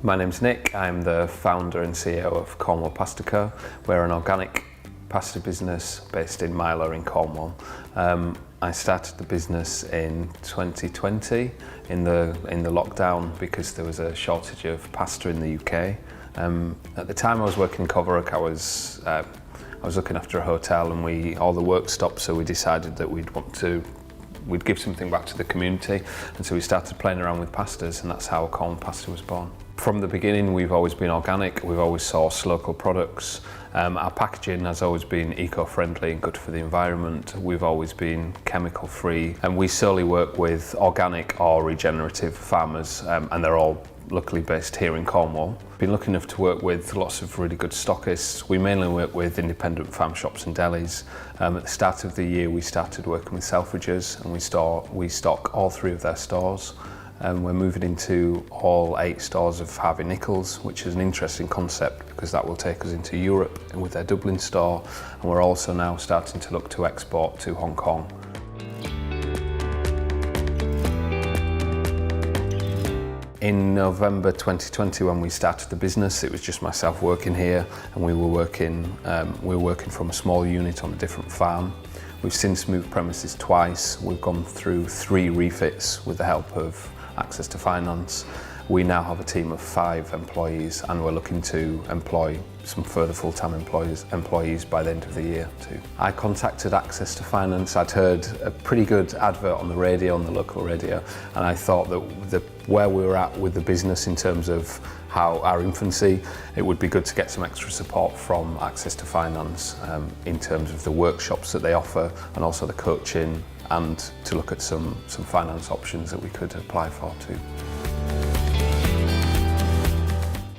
My name's Nick. I'm the founder and CEO of Cornwall Pasta Co. We're an organic pasta business based in Milo in Cornwall. I started the business in 2020 in the lockdown because there was a shortage of pasta in the UK. At the time I was working in Cornwall, I was looking after a hotel and all the work stopped, so we decided that we'd give something back to the community, and so we started playing around with pastas, and that's how Cornwall Pasta was born. From the beginning we've always been organic, we've always sourced local products. Our packaging has always been eco-friendly and good for the environment. We've always been chemical free, and we solely work with organic or regenerative farmers, and they're all luckily based here in Cornwall. Been lucky enough to work with lots of really good stockists. We mainly work with independent farm shops and delis. At the start of the year we started working with Selfridges, and we stock all 3 of their stores. We're moving into all 8 stores of Harvey Nichols, which is an interesting concept because that will take us into Europe and with their Dublin store, and we're also now starting to look to export to Hong Kong. In November 2020, when we started the business, it was just myself working here, and we were working from a small unit on a different farm. We've since moved premises twice. We've gone through 3 refits with the help of Access to Finance. We now have a team of 5 employees, and we're looking to employ some further full-time employees by the end of the year too. I contacted Access to Finance. I'd heard a pretty good advert on the radio, on the local radio, and I thought that where we were at with the business in terms of how our infancy, it would be good to get some extra support from Access to Finance in terms of the workshops that they offer, and also the coaching, and to look at some finance options that we could apply for too.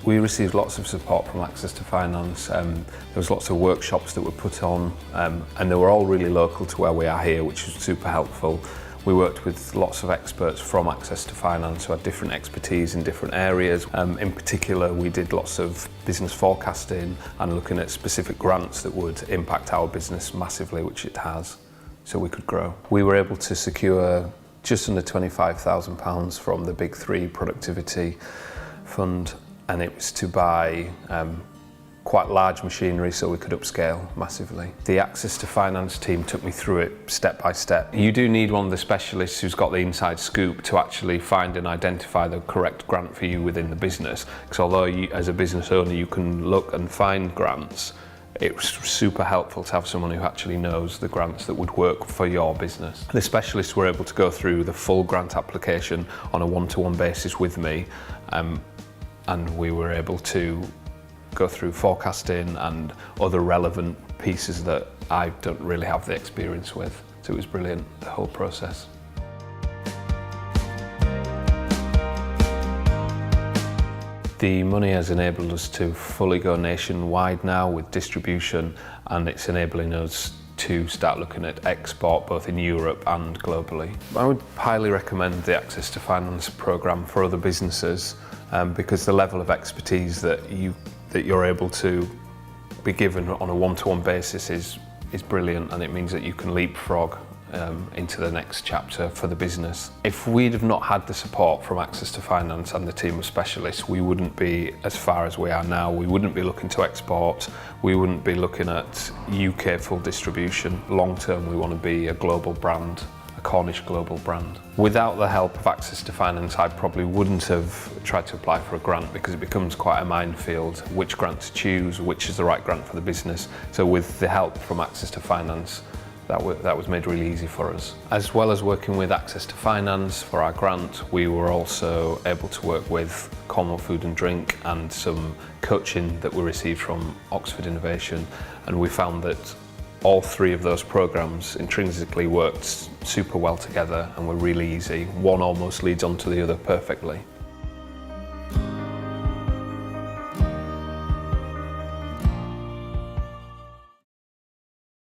We received lots of support from Access to Finance. There was lots of workshops that were put on, and they were all really local to where we are here, which was super helpful. We worked with lots of experts from Access to Finance who had different expertise in different areas. In particular, we did lots of business forecasting and looking at specific grants that would impact our business massively, which it has, so we could grow. We were able to secure just under £25,000 from the Big 3 Productivity Fund, and it was to buy quite large machinery so we could upscale massively. The Access to Finance team took me through it step by step. You do need one of the specialists who's got the inside scoop to actually find and identify the correct grant for you within the business, because although you, as a business owner, you can look and find grants, it's super helpful to have someone who actually knows the grants that would work for your business. The specialists were able to go through the full grant application on a one-to-one basis with me, and we were able to go through forecasting and other relevant pieces that I don't really have the experience with. So it was brilliant, the whole process. The money has enabled us to fully go nationwide now with distribution, and it's enabling us to start looking at export both in Europe and globally. I would highly recommend the Access to Finance programme for other businesses, because the level of expertise that you're able to be given on a one-to-one basis is brilliant, and it means that you can leapfrog into the next chapter for the business. If we'd have not had the support from Access to Finance and the team of specialists, we wouldn't be as far as we are now. We wouldn't be looking to export, we wouldn't be looking at UK full distribution. Long term we want to be a global brand, a Cornish global brand. Without the help of Access to Finance, I probably wouldn't have tried to apply for a grant, because it becomes quite a minefield which grant to choose, which is the right grant for the business. So with the help from Access to Finance, that was made really easy for us. As well as working with Access to Finance for our grant, we were also able to work with Cornwall Food and Drink and some coaching that we received from Oxford Innovation, and we found that all 3 of those programmes intrinsically worked super well together and were really easy. One almost leads on to the other perfectly.